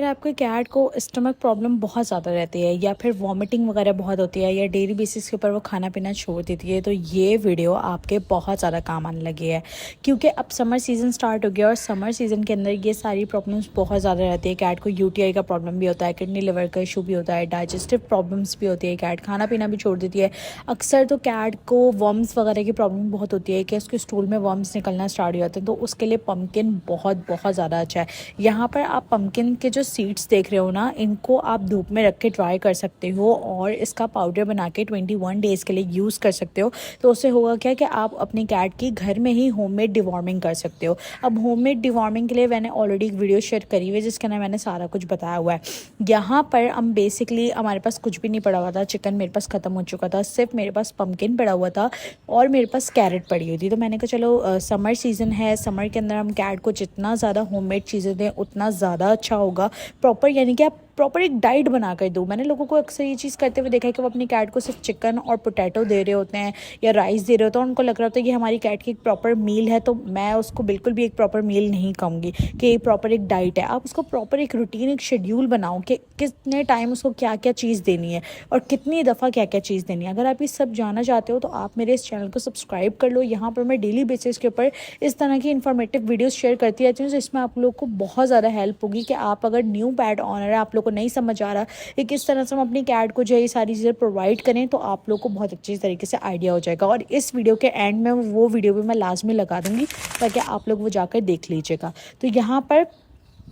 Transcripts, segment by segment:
अगर आपके कैट को स्टमक प्रॉब्लम बहुत ज़्यादा रहती है या फिर वॉमिटिंग वगैरह बहुत होती है या डेली बेसिस के ऊपर वो खाना पीना छोड़ देती है, तो ये वीडियो आपके बहुत ज़्यादा काम आने लगी है। क्योंकि अब समर सीज़न स्टार्ट हो गया और समर सीज़न के अंदर ये सारी प्रॉब्लम्स बहुत ज़्यादा रहती है। कैट को यूटीआई का प्रॉब्लम भी होता है, किडनी लिवर का इशू भी होता है, डाइजेस्टिव प्रॉब्लम्स भी होती है, कैट खाना पीना भी छोड़ देती है। अक्सर तो कैट को वर्म्स वगैरह की प्रॉब्लम बहुत होती है कि उसके स्टूल में वर्म्स निकलना स्टार्ट हो जाते हैं, तो उसके लिए पम्पकिन बहुत बहुत ज़्यादा अच्छा है। यहाँ पर आप पम्पकिन के जो सीड्स देख रहे हो ना, इनको आप धूप में रख के ड्राई कर सकते हो और इसका पाउडर बना के 21 डेज़ के लिए यूज़ कर सकते हो। तो उससे होगा क्या कि आप अपनी कैट की घर में ही होममेड डिवॉर्मिंग कर सकते हो। अब होममेड डिवॉर्मिंग के लिए मैंने ऑलरेडी एक वीडियो शेयर करी हुई है जिसके अंदर मैंने सारा कुछ बताया हुआ है। यहाँ पर हम बेसिकली हमारे पास कुछ भी नहीं पड़ा हुआ था, चिकन मेरे पास ख़त्म हो चुका था, सिर्फ मेरे पास पम्पकिन पड़ा हुआ था और मेरे पास कैरेट पड़ी हुई थी। तो मैंने कहा चलो समर सीज़न है, समर के अंदर हम कैट को जितना ज़्यादा होममेड चीज़ें दें उतना ज़्यादा अच्छा होगा। प्रॉपर यानी कि आप प्रॉपर एक डाइट बना कर दो। मैंने लोगों को अक्सर ये चीज़ करते हुए देखा है कि वो अपनी कैट को सिर्फ चिकन और पोटैटो दे रहे होते हैं या राइस दे रहे होते हैं, उनको लग रहा होता है कि हमारी कैट की एक प्रॉपर मील है। तो मैं उसको बिल्कुल भी एक प्रॉपर मील नहीं कहूँगी कि ये प्रॉपर एक डाइट है। आप उसको प्रॉपर एक रूटीन, एक शेड्यूल बनाओ कि कितने टाइम उसको क्या क्या चीज़ देनी है और कितनी दफ़ा क्या क्या चीज़ देनी है। अगर आप ये सब जानना चाहते हो तो आप मेरे इस चैनल को सब्सक्राइब कर लो। यहाँ पर मैं डेली बेसिस के ऊपर इस तरह की इन्फॉर्मेटिव वीडियोस शेयर करती रहती हूँ, जिसमें आप लोग को बहुत ज़्यादा हेल्प होगी कि आप अगर न्यू पेट ऑनर है, आप लोग को नहीं समझ आ रहा कि किस तरह से हम अपनी कैट को जो है ये सारी चीज़ें प्रोवाइड करें, तो आप लोग को बहुत अच्छी तरीके से आइडिया हो जाएगा। और इस वीडियो के एंड में वो वीडियो भी मैं लास्ट में लगा दूँगी ताकि आप लोग वो जाकर देख लीजिएगा। तो यहाँ पर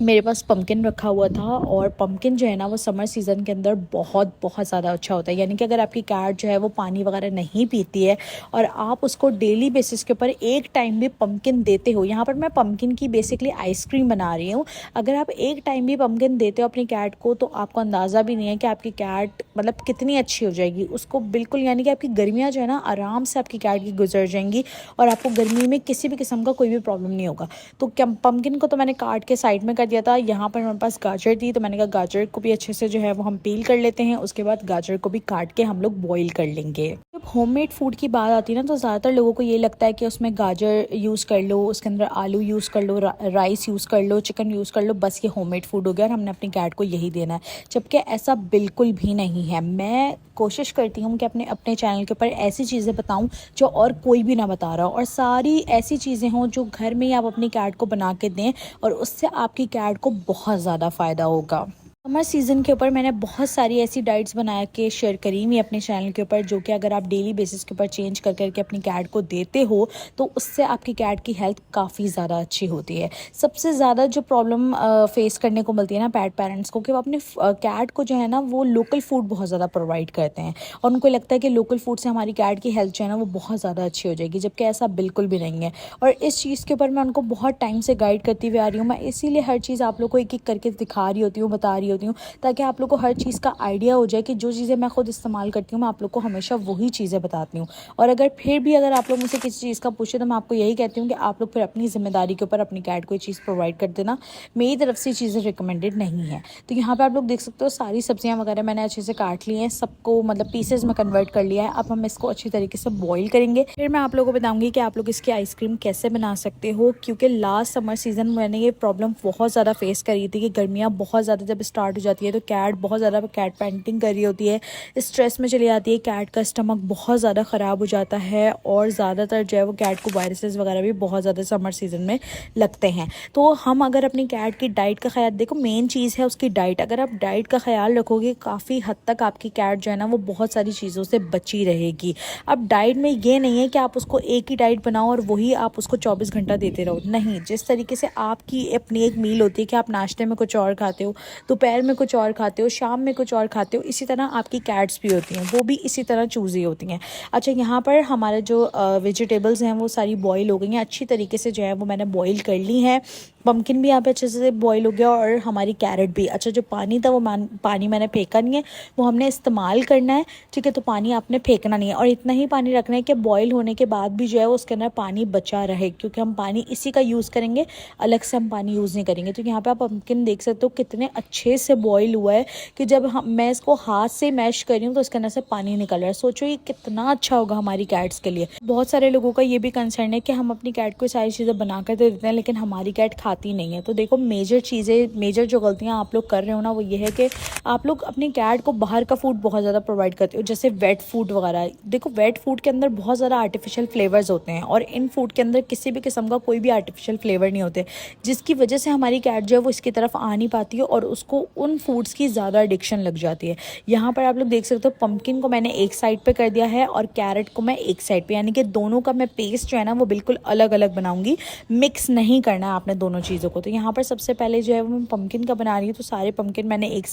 मेरे पास पम्पकिन रखा हुआ था और पम्पकिन जो है ना वो समर सीज़न के अंदर बहुत बहुत ज़्यादा अच्छा होता है। यानी कि अगर आपकी कैट जो है वो पानी वगैरह नहीं पीती है और आप उसको डेली बेसिस के ऊपर एक टाइम भी पम्पकिन देते हो, यहाँ पर मैं पम्पकिन की बेसिकली आइसक्रीम बना रही हूँ। अगर आप एक टाइम भी पम्पकिन देते हो अपनी कैट को तो आपको अंदाज़ा भी नहीं है कि आपकी कैट मतलब कितनी अच्छी हो जाएगी। उसको बिल्कुल यानी कि आपकी गर्मियाँ जो है ना आराम से आपकी कैट की गुजर जाएंगी और आपको गर्मी में किसी भी किस्म का कोई भी प्रॉब्लम नहीं होगा। तो क्या पम्पकिन को तो मैंने काट के साइड में कर दिया था। यहाँ पर हमारे पास गाजर थी तो मैंने कहा गाजर को भी अच्छे से जो है वो हम पील कर लेते हैं, उसके बाद गाजर को भी काट के हम लोग बॉईल कर लेंगे। जब होममेड फूड की बात आती है ना तो ज़्यादातर लोगों को ये लगता है कि उसमें गाजर यूज़ कर लो, उसके अंदर आलू यूज़ कर लो, राइस यूज़ कर लो, चिकन यूज़ कर लो, बस ये होममेड फूड हो गया और हमने अपनी कैट को यही देना है। जबकि ऐसा बिल्कुल भी नहीं है। मैं कोशिश करती हूँ कि अपने अपने चैनल के ऊपर ऐसी चीज़ें बताऊँ जो और कोई भी ना बता रहा हो, और सारी ऐसी चीज़ें हों जो घर में ही आप अपनी कैट को बना के दें और उससे आपकी कैट को बहुत ज़्यादा फ़ायदा होगा। समर सीज़न के ऊपर मैंने बहुत सारी ऐसी डाइट्स बना के शेयर करी हुई अपने चैनल के ऊपर, जो कि अगर आप डेली बेसिस के ऊपर चेंज कर करके अपनी कैट को देते हो तो उससे आपकी कैट की हेल्थ काफ़ी ज़्यादा अच्छी होती है। सबसे ज़्यादा जो प्रॉब्लम फेस करने को मिलती है ना पैट पेरेंट्स को, कि वो अपने कैट को जो है ना वो लोकल फूड बहुत ज़्यादा प्रोवाइड करते हैं और उनको लगता है कि लोकल फूड से हमारी कैट की हेल्थ जो है ना वो बहुत ज़्यादा अच्छी हो जाएगी, जबकि ऐसा बिल्कुल भी नहीं है। और इस चीज़ के ऊपर मैं उनको बहुत टाइम से गाइड करती हुई आ रही हूँ। मैं इसीलिए हर चीज़ आप लोग को एक एक करके दिखा रही होती हूँ, बता रही होती हूँ, ताकि आप लोग को हर चीज़ का आइडिया हो जाए कि जो चीज़ें मैं खुद इस्तेमाल करती हूँ मैं आप लोग को हमेशा वही चीज़ें बताती हूँ। और अगर फिर भी अगर आप लोग मुझसे किसी चीज़ का पूछे तो मैं आपको यही कहती हूँ कि आप लोग फिर अपनी जिम्मेदारी के ऊपर अपनी कैट को ये चीज़ प्रोवाइड कर देना। मेरी तरफ से चीज़ें रिकमेंडेड नहीं है। तो यहाँ पर आप लोग देख सकते हो सारी सब्जियाँ वगैरह मैंने अच्छे से काट ली हैं, सबको मतलब पीसेज में कन्वर्ट कर लिया है। अब हम इसको अच्छी तरीके से बॉईल करेंगे, फिर मैं आप लोगों को बताऊँगी कि आप लोग इसकी आइसक्रीम कैसे बना सकते हो। क्योंकि लास्ट समर सीज़न में मैंने ये प्रॉब्लम बहुत ज़्यादा फेस करी थी कि गर्मियाँ बहुत ज़्यादा जब स्टार्ट हो जाती है तो कैट बहुत ज़्यादा कैट पेंटिंग कर रही होती है, स्ट्रेस में चली जाती है, कैट का स्टमक बहुत ज़्यादा ख़राब हो जाता है और ज़्यादातर जो है वो कैट को वायरसेस वगैरह भी बहुत ज़्यादा समर सीज़न में लगते हैं। तो हम अगर अपनी कैट की डाइट का ख्याल, देखो मेन चीज़ है उसकी डाइट, अगर आप डाइट का ख्याल रखोगे काफ़ी हद तक आपकी कैट जो है ना वो बहुत सारी चीज़ों से बची रहेगी। अब डाइट में ये नहीं है कि आप उसको एक ही डाइट बनाओ और वही आप उसको 24 घंटा देते रहो, नहीं। जिस तरीके से आपकी अपनी एक मील होती है कि आप नाश्ते में कुछ और खाते हो, दोपहर में कुछ और खाते हो, शाम में कुछ और खाते हो, इसी तरह आपकी कैट्स भी होती हैं, वो भी इसी तरह चूज़ी होती हैं। अच्छा, यहाँ पर हमारे जो वेजिटेबल्स हैं वो सारी बॉईल हो गई हैं अच्छी तरीके से, जो है वो मैंने बॉईल कर ली है। पम्पकिन भी यहाँ पे अच्छे से बॉईल हो गया और हमारी कैरेट भी। अच्छा, जो पानी था वो पानी मैंने फेंका नहीं है, वो हमने इस्तेमाल करना है, ठीक है। तो पानी आपने फेंकना नहीं है और इतना ही पानी रखना है कि बॉईल होने के बाद भी जो है उसके अंदर पानी बचा रहे, क्योंकि हम पानी इसी का यूज़ करेंगे, अलग से हम पानी यूज़ नहीं करेंगे। तो यहाँ पे आप पम्पकिन देख सकते हो कितने अच्छे तेज़ से बॉईल हुआ है कि जब मैं इसको हाथ से मैश कर रही हूँ तो इसके अंदर से पानी निकल रहा है। सोचो ये कितना अच्छा होगा हमारी कैट्स के लिए। बहुत सारे लोगों का ये भी कंसर्न है कि हम अपनी कैट को सारी चीज़ें बना कर दे देते हैं लेकिन हमारी कैट खाती नहीं है। तो देखो मेजर जो गलतियाँ आप लोग कर रहे हो ना वो ये है कि आप लोग अपनी कैट को बाहर का फूड बहुत ज़्यादा प्रोवाइड करते हो, जैसे वेट फूड वगैरह। देखो वेट फूड के अंदर बहुत ज़्यादा आर्टिफिशियल फ्लेवर्स होते हैं और इन फूड के अंदर किसी भी किस्म का कोई भी आर्टिफिशियल फ्लेवर नहीं होते, जिसकी वजह से हमारी कैट जो है वो इसकी तरफ आ नहीं पाती है और उसको उन फूड्स की ज़्यादा एडिक्शन लग जाती है। यहाँ पर आप लोग देख सकते हो पम्पकिन को मैंने एक साइड पे कर दिया है और कैरेट को मैं एक साइड पे, यानी कि दोनों का मैं पेस्ट जो है ना वो बिल्कुल अलग अलग बनाऊंगी, मिक्स नहीं करना है आपने दोनों चीज़ों को। तो यहाँ पर सबसे पहले जो है वो मैं पम्पकिन का बना रही हूँ, तो सारे पम्पकिन मैंने एक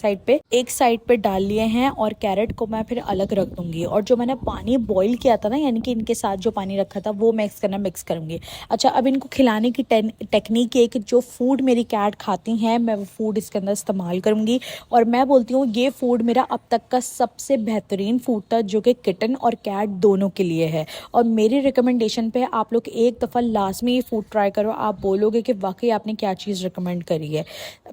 साइड पे डाल लिए हैं और कैरेट को मैं फिर अलग रख दूंगी। और जो मैंने पानी बॉईल किया था ना, यानी कि इनके साथ जो पानी रखा था वो मिक्स करूंगी। अच्छा, अब इनको खिलाने की टेक्निक है कि जो फूड मेरी कैट खाती हैं मैं वो फूड इसके अंदर इस्तेमाल करूंगी। और मैं बोलती हूँ ये फूड मेरा अब तक का सबसे बेहतरीन फूड था जो कि किटन और कैट दोनों के लिए है। और मेरी रिकमेंडेशन पे आप लोग एक दफ़ा लाजमी ये फूड ट्राई करो, आप बोलोगे कि वाकई आपने क्या चीज़ रिकमेंड करी है।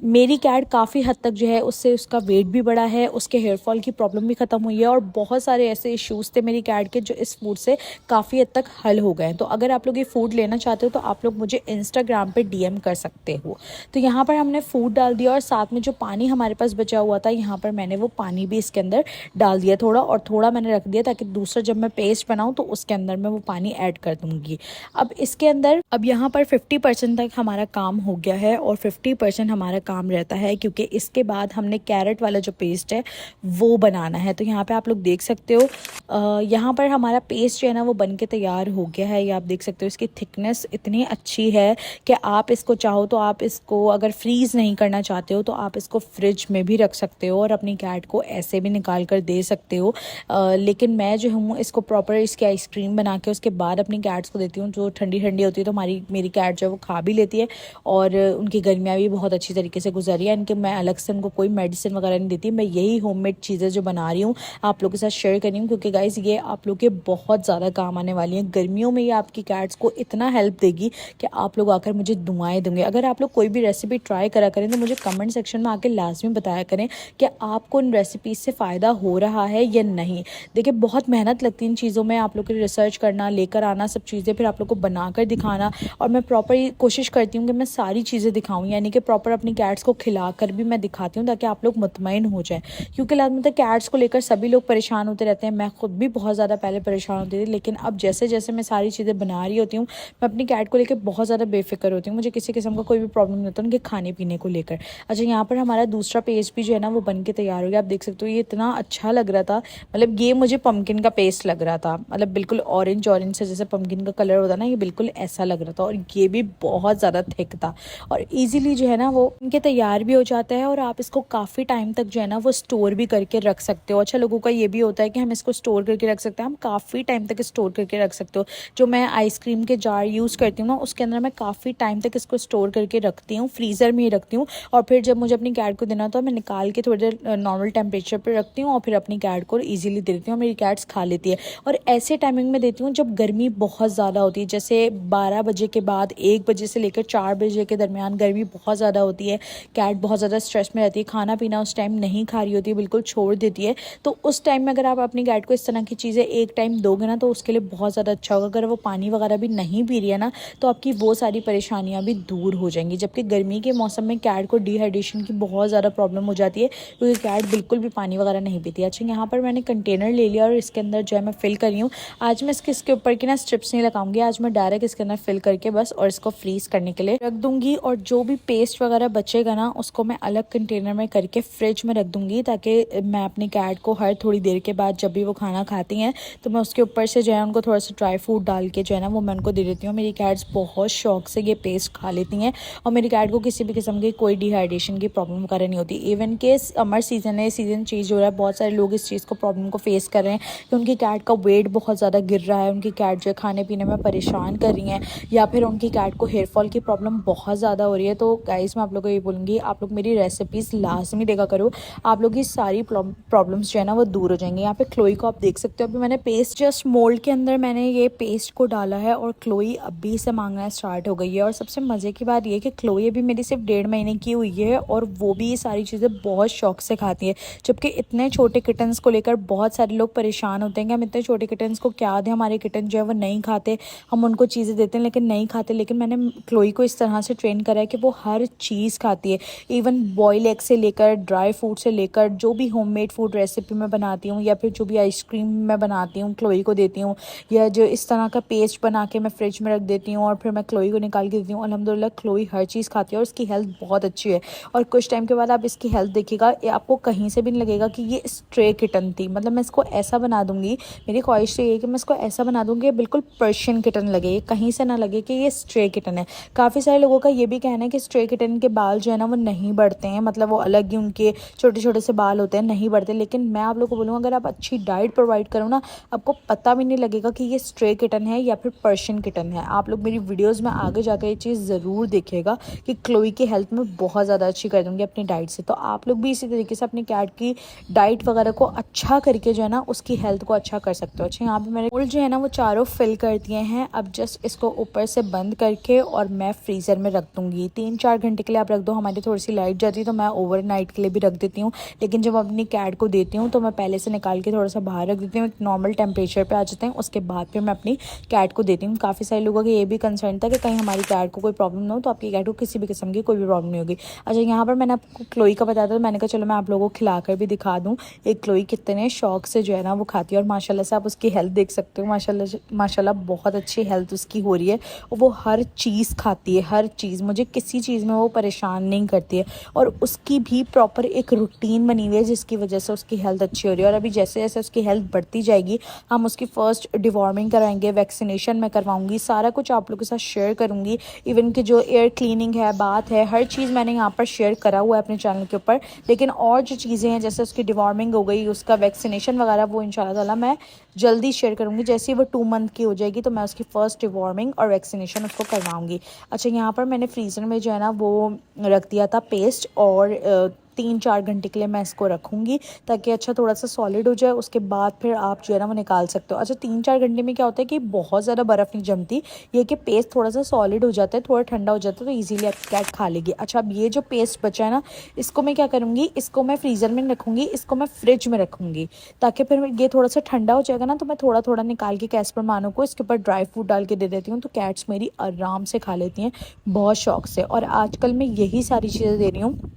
मेरी कैट काफ़ी हद तक जो है उससे उसका वेट भी बढ़ा है, उसके हेयर फॉल की प्रॉब्लम भी ख़त्म हुई है और बहुत सारे ऐसे इश्यूज़ थे मेरी कैट के जो इस फूड से काफ़ी हद तक हल हो गए हैं। तो अगर आप लोग ये फूड लेना चाहते हो तो आप लोग मुझे इंस्टाग्राम पे डीएम कर सकते हो। तो यहाँ पर हमने फूड डाल दिया और साथ में जो पानी हमारे पास बचा हुआ था यहाँ पर मैंने वो पानी भी इसके अंदर डाल दिया थोड़ा, और थोड़ा मैंने रख दिया ताकि दूसरा जब मैं पेस्ट बनाऊँ तो उसके अंदर मैं वो पानी ऐड कर दूँगी। अब इसके अंदर अब यहाँ पर 50% तक हमारा काम हो गया है और 50% हमारा काम रहता है, क्योंकि इसके बाद हमने कैरेट वाला जो पेस्ट है वो बनाना है। तो यहाँ पे आप लोग देख सकते हो यहाँ पर हमारा पेस्ट जो है ना वो बन के तैयार हो गया है। ये आप देख सकते हो इसकी थिकनेस इतनी अच्छी है कि आप इसको चाहो तो आप इसको अगर फ्रीज़ नहीं करना चाहते हो तो आप इसको फ्रिज में भी रख सकते हो और अपनी कैट को ऐसे भी निकाल कर दे सकते हो। लेकिन मैं जो हूँ इसको प्रॉपर इसकी आइसक्रीम बना के उसके बाद अपनी कैट्स को देती हूँ, जो ठंडी ठंडी होती है तो मेरी कैट जो है वो खा भी लेती है और उनकी गर्मियाँ भी बहुत अच्छी तरीके से गुजरी है। इनके मैं अलग से उनको कोई मेडिसिन वगैरह नहीं देती, मैं यही होममेड चीज़ें जो बना रही हूँ आप लोगों के साथ शेयर कर रही हूँ, क्योंकि गाइस ये आप लोग के बहुत ज़्यादा काम आने वाली हैं। गर्मियों में ये आपकी कैट्स को इतना हेल्प देगी कि आप लोग आकर मुझे दुआएं देंगे। अगर आप लोग कोई भी रेसिपी ट्राई करा करें तो मुझे कमेंट सेक्शन में आके लाजमी बताया करें कि आपको इन रेसिपीज़ से फ़ायदा हो रहा है या नहीं। देखिए बहुत मेहनत लगती है इन चीज़ों में, आप लोग के रिसर्च करना, लेकर आना सब चीज़ें, फिर आप लोग को बनाकर दिखाना। और मैं प्रॉपर कोशिश करती हूँ कि मैं सारी चीज़ें दिखाऊँ, यानी कि प्रॉपर अपनी कैट्स को खिला कर भी मैं दिखाती हूँ ताकि आप लोग मुतमईन हो जाएं। क्योंकि लाजमी तो कैट्स को लेकर सभी लोग परेशान होते रहते हैं, मैं खुद भी बहुत ज़्यादा पहले परेशान होती थी, लेकिन अब जैसे जैसे मैं सारी चीज़ें बना रही होती हूँ मैं अपनी कैट को लेकर बहुत ज़्यादा बेफिक्र होती हूँ, मुझे किसी किस्म का कोई भी प्रॉब्लम नहीं होता उनके खाने पीने को लेकर। अच्छा, यहाँ पर हमारा दूसरा पेस्ट भी जो है ना वो बन के तैयार हो गया। आप देख सकते हो ये इतना अच्छा लग रहा था, मतलब ये मुझे पम्पकिन का पेस्ट लग रहा था, मतलब बिल्कुल ऑरेंज से जैसे पम्पकिन का कलर होता है ना, ये बिल्कुल ऐसा लग रहा था। और ये भी बहुत ज़्यादा थिक था और ईजिली जो है ना वो इनके तैयार भी हो जाता है और आप इसको काफ़ी टाइम तक जो है ना वो स्टोर भी करके रख सकते हो। अच्छा, लोगों का ये भी होता है कि हम इसको स्टोर करके रख सकते हैं, हम काफ़ी टाइम तक स्टोर करके रख सकते हो। जो मैं आइसक्रीम के जार यूज़ करती हूँ ना उसके अंदर मैं काफ़ी टाइम तक इसको स्टोर करके रखती हूँ, फ्रीज़र में ही रखती हूँ। और फिर जब मुझे अपनी कैट को देना होता है मैं निकाल के थोड़ी देर नॉर्मल टेम्परेचर पर रखती हूँ और फिर अपनी कैट को ईजिली दे देती हूँ, मेरी कैट्स खा लेती है। और ऐसे टाइमिंग में देती हूँ जब गर्मी बहुत ज़्यादा होती है, जैसे 12 बजे के बाद 1 बजे से लेकर 4 बजे के दरमियान गर्मी बहुत ज़्यादा होती है, कैट बहुत ज़्यादा स्ट्रेस में रहती है, खाना पीना उस टाइम नहीं खा रही होती है, बिल्कुल छोड़ देती है। तो उस टाइम में अगर आप अपनी कैट को इस तरह की चीज़ें एक टाइम दोगे ना तो उसके लिए बहुत ज़्यादा अच्छा होगा। अगर वो पानी वगैरह भी नहीं पी रही है ना तो आपकी वो सारी परेशानियाँ भी दूर हो जाएंगी। जबकि गर्मी के मौसम में कैट को डिहाइड्रेशन की बहुत ज़्यादा प्रॉब्लम हो जाती है क्योंकि कैट बिल्कुल भी पानी वगैरह नहीं पीती है। अच्छा, यहाँ पर मैंने कंटेनर ले लिया और इसके अंदर जो है मैं फिल कर रही हूँ। आज मैं इसके ऊपर की ना स्ट्रिप्स नहीं लगाऊंगी, आज मैं डायरेक्ट इसके अंदर फिल करके बस और इसको फ्रीज करने के लिए रख दूंगी। और जो भी पेस्ट वगैरह बचेगा ना उसको मैं अलग कंटेनर में करके फ्रिज में रख दूंगी, ताकि मैं अपनी कैट को हर थोड़ी देर के बाद जब भी वो खाना खाती हैं तो मैं उसके ऊपर से जो है उनको थोड़ा सा ड्राई फ्रूट डाल के जो है ना वो मैं उनको दे देती हूँ। मेरी कैट्स बहुत शौक से ये पेस्ट खा लेती हैं और मेरी कैट को किसी भी किस्म की कोई डिहाइड्रेशन की प्रॉब्लम वगैरह नहीं होती। इवन के समर सीजन है, सीजन चेंज हो रहा है, बहुत सारे लोग इस चीज़ को प्रॉब्लम को फेस कर रहे हैं कि उनकी कैट का वेट बहुत ज़्यादा गिर रहा है, उनकी कैट जो है खाने पीने में परेशान कर रही हैं, या फिर उनकी कैट को हेयर फॉल की प्रॉब्लम बहुत ज़्यादा हो रही है। तो गाइस मैं आप लोगों को ये बोलूँगी आप लोग मेरी रेसिपीज़ लाजमी देखा करो, करो, आप लोग की सारी प्रॉब्लम्स जो है ना वो दूर हो जाएंगे। यहाँ पे क्लोई को आप देख सकते हो, अभी मैंने पेस्ट जस्ट मोल्ड के अंदर मैंने ये पेस्ट को डाला है और क्लोई अभी से मांगना स्टार्ट हो गई है। और सबसे मज़े की बात ये कि क्लोई अभी मेरी सिर्फ 1.5 महीने की हुई है और वो भी ये सारी चीज़ें बहुत शौक से खाती है। जबकि इतने छोटे किटन्स को लेकर बहुत सारे लोग परेशान होते हैं कि हम इतने छोटे किटन्स को क्या दें, हमारे किटन जो है वो नहीं खाते, हम उनको चीज़ें देते हैं लेकिन नहीं खाते। लेकिन मैंने क्लोई को इस तरह से ट्रेन करा है कि वो हर चीज़ खाती है, इवन बॉयल एग से लेकर ड्राई फ्रूट से लेकर जो भी होममेड फूड रेसिपी मैं बनाती हूँ या फिर जो भी आइसक्रीम मैं बनाती हूँ क्लोई को देती हूँ, या जो इस तरह का पेस्ट बना के मैं फ्रिज में रख देती हूँ और फिर मैं क्लोई को निकाल के देती हूँ। अल्हम्दुलिल्लाह क्लोई हर चीज़ खाती है और इसकी हेल्थ बहुत अच्छी है। और कुछ टाइम के बाद आप इसकी हेल्थ देखिएगा, आपको कहीं से भी नहीं लगेगा कि ये स्ट्रे किटन थी। मतलब मैं इसको ऐसा बना दूँगी, मेरी ख्वाहिश ये है कि मैं इसको ऐसा बना दूँगी बिल्कुल पर्शियन किटन लगे, ये कहीं से ना लगे कि ये स्ट्रे किटन है। काफ़ी सारे लोगों का ये भी कहना है कि स्ट्रे किटन के बाल जो है ना वो नहीं बढ़ते हैं, मतलब वो अलग ही उनके छोटे छोटे से बाल होते हैं, नहीं बढ़ते। लेकिन मैं आप लोगों को बोलूँगा, अगर आप अच्छी डाइट प्रोवाइड करो ना, आपको पता भी नहीं लगेगा कि ये स्ट्रे किटन है या फिर पर्शियन किटन है। आप लोग मेरी वीडियोस में आगे जाकर ये चीज़ ज़रूर देखिएगा कि क्लोई की हेल्थ में बहुत ज़्यादा अच्छी कर दूँगी अपनी डाइट से। तो आप लोग भी इसी तरीके से अपनी कैट की डाइट वगैरह को अच्छा करके जो है ना उसकी हेल्थ को अच्छा कर सकते हो। अच्छा, यहाँ पे मैंने मोल्ड जो है ना वो चारों फिल कर दिए हैं। अब जस्ट इसको ऊपर से बंद करके और मैं फ्रीज़र में रख दूँगी। 3-4 घंटे के लिए आप रख दो। हमारी थोड़ी सी लाइट जाती है तो मैं ओवरनाइट के लिए भी रख देती हूँ, लेकिन जब अपनी कैट को देती हूँ तो मैं पहले से निकाल के थोड़ा सा बाहर रख देती हूँ, एक नॉर्मल टेम्परेचर पे आ जाते हैं, उसके बाद फिर मैं अपनी कैट को देती हूँ। काफ़ी सारे लोगों का ये भी कंसर्न था कि कहीं हमारी कैट को कोई प्रॉब्लम ना हो, तो आपकी कैट को किसी भी किस्म की कोई भी प्रॉब्लम नहीं होगी। अच्छा, यहाँ पर मैंने आपको क्लोई का बताया था, तो मैंने कहा चलो मैं आप लोगों को खिलाकर भी दिखा दूँ एक क्लोई कितने शौक से जो है ना वो खाती है। और माशाल्लाह से आप उसकी हेल्थ देख सकते हो, माशाल्लाह बहुत अच्छी हेल्थ उसकी हो रही है और वो हर चीज़ खाती है, हर चीज़, मुझे किसी चीज़ में वो परेशान नहीं करती है। और उसकी भी प्रॉपर एक रूटीन बनी हुई है जिसकी वजह से उसकी हेल्थ अच्छी हो रही है। और अभी जैसे जैसे उसकी हेल्थ बढ़ती जाएगी, हम उसकी फ़र्स्ट डिवॉर्मिंग कराएंगे, वैक्सीनेशन मैं करवाऊंगी, सारा कुछ आप लोगों के साथ शेयर करूंगी। इवन कि जो एयर क्लीनिंग है, बात है, हर चीज़ मैंने यहाँ पर शेयर करा हुआ है अपने चैनल के ऊपर। लेकिन और जो चीज़ें हैं जैसे उसकी डिवॉर्मिंग हो गई, उसका वैक्सीनेशन वगैरह, वो इंशाल्लाह ताला मैं जल्दी शेयर करूँगी। जैसे ही वो 2 मंथ की हो जाएगी तो मैं उसकी फ़र्स्ट डिवॉर्मिंग और वैक्सीनेशन उसको करवाऊँगी। अच्छा, यहाँ पर मैंने फ्रीज़र में जो है ना वो रख दिया था पेस्ट, और 3-4 घंटे के लिए मैं इसको रखूँगी ताकि अच्छा थोड़ा सा सॉलिड हो जाए। उसके बाद फिर आप जो है ना वो निकाल सकते हो। अच्छा, 3-4 घंटे में क्या होता है कि बहुत ज़्यादा बर्फ़ नहीं जमती, ये कि पेस्ट थोड़ा सा सॉलिड हो जाता है, थोड़ा ठंडा हो जाता है, तो ईज़िली आपकी कैट खा लेगी। अच्छा, अब ये जो पेस्ट बचा है ना, इसको मैं क्या करूँगी, इसको मैं फ्रीज़र में रखूँगी, इसको मैं फ्रिज में रखूँगी ताकि फिर ये थोड़ा सा ठंडा हो जाएगा ना, तो मैं थोड़ा थोड़ा निकाल के कैस्पर मानो को इसके ऊपर ड्राई फ्रूट डाल के दे देती हूँ, तो कैट्स मेरी आराम से खा लेती हैं बहुत शौक से। और आजकल मैं यही सारी चीज़ें दे रही हूँ।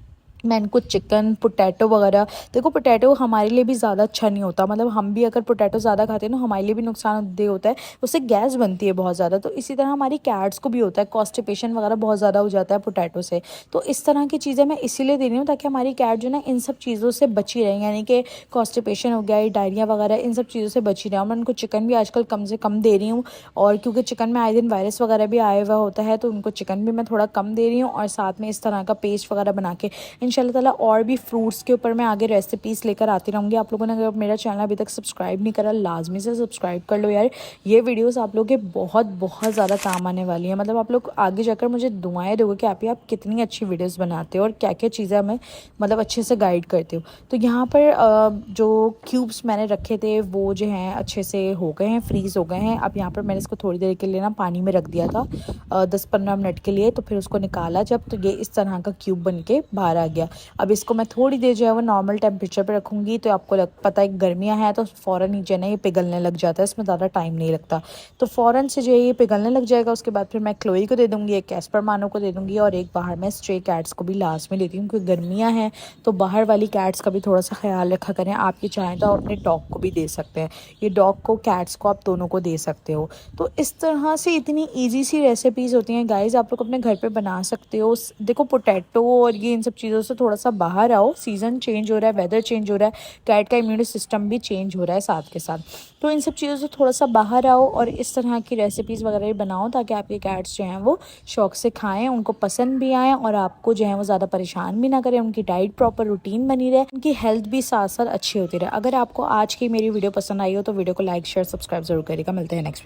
मैं इनको चिकन, पोटैटो वगैरह, देखो पोटैटो हमारे लिए भी ज़्यादा अच्छा नहीं होता, मतलब हम भी अगर पोटैटो ज़्यादा खाते हैं ना हमारे लिए भी नुकसानदेह होता है, उससे गैस बनती है बहुत ज़्यादा। तो इसी तरह हमारी कैट्स को भी होता है, कॉन्स्टिपेशन वगैरह बहुत ज़्यादा हो जाता है पोटैटो से। तो इस तरह की चीज़ें मैं इसीलिए दे रही हूँ ताकि हमारी कैट जो ना इन सब चीज़ों से बची रहे, यानी कि कॉन्स्टिपेशन हो गया, डायरिया वगैरह, इन सब चीज़ों से बची रहे। और मैं उनको चिकन भी आजकल कम से कम दे रही हूँ, और क्योंकि चिकन में आए दिन वायरस वगैरह भी आया हुआ होता है, तो उनको चिकन भी मैं थोड़ा कम दे रही हूँ। और साथ में इस तरह का पेस्ट वगैरह बना के इंशाल्लाह ताला और भी फ्रूट्स के ऊपर मैं आगे रेसिपीज़ लेकर आती रहूँगी। आप लोगों ने अगर मेरा चैनल अभी तक सब्सक्राइब नहीं करा, लाजमी से सब्सक्राइब कर लो यार। ये वीडियोस आप लोगों के बहुत बहुत ज़्यादा काम आने वाली है, मतलब आप लोग आगे जाकर मुझे दुआएं दोगे कि आप कितनी अच्छी वीडियोस बनाते हो और क्या क्या चीज़ें हमें मतलब अच्छे से गाइड करते हो। तो यहाँ पर जो क्यूब्स मैंने रखे थे वो जो हैं अच्छे से हो गए हैं, फ्रीज़ हो गए हैं। अब यहाँ पर मैंने इसको थोड़ी देर के लिए ना पानी में रख दिया था 10-15 मिनट के लिए, तो फिर उसको निकाला जब, तो ये इस तरह का क्यूब बन के बाहर आ गया। अब इसको मैं थोड़ी देर जो है वो नॉर्मल टेम्परेचर पे रखूँगी। तो आपको पता है गर्मियाँ हैं तो फ़ौरन नीचे ना ये पिघलने लग जाता है, इसमें ज़्यादा टाइम नहीं लगता, तो फ़ौरन से जो है ये पिघलने लग जाएगा। उसके बाद फिर मैं क्लोई को दे दूँगी, एक कैस्पर मानो को दे दूँगी, और एक बाहर मैं स्ट्रे कैट्स को भी लास्ट में देती हूँ, क्योंकि गर्मियाँ हैं तो बाहर वाली कैट्स का भी थोड़ा सा ख्याल रखा करें। आप ये चाहें तो अपने डॉग को भी दे सकते हैं, ये डॉग को, कैट्स को, आप दोनों को दे सकते हो। तो इस तरह से इतनी ईजी सी रेसिपीज़ होती हैं गाइज़, आप लोग अपने घर पे बना सकते हो। देखो पोटैटो और ये इन सब चीज़ों से थोड़ा सा बाहर आओ, सीज़न चेंज हो रहा है, वेदर चेंज हो रहा है, कैट का इम्यून सिस्टम भी चेंज हो रहा है साथ के साथ, तो इन सब चीज़ों से थोड़ा सा बाहर आओ और इस तरह की रेसिपीज़ वगैरह भी बनाओ ताकि आपके कैट्स जो हैं वो शौक से खाएं, उनको पसंद भी आएँ और आपको जो है वो ज़्यादा परेशान भी ना करें, उनकी डाइट प्रॉपर रूटीन बनी रहे, उनकी हेल्थ भी साथ साथ अच्छी होती रहे। अगर आपको आज की मेरी वीडियो पसंद आई हो तो वीडियो को लाइक, शेयर, सब्सक्राइब जरूर करेगा। मिलते हैं नेक्स्ट वीडियो।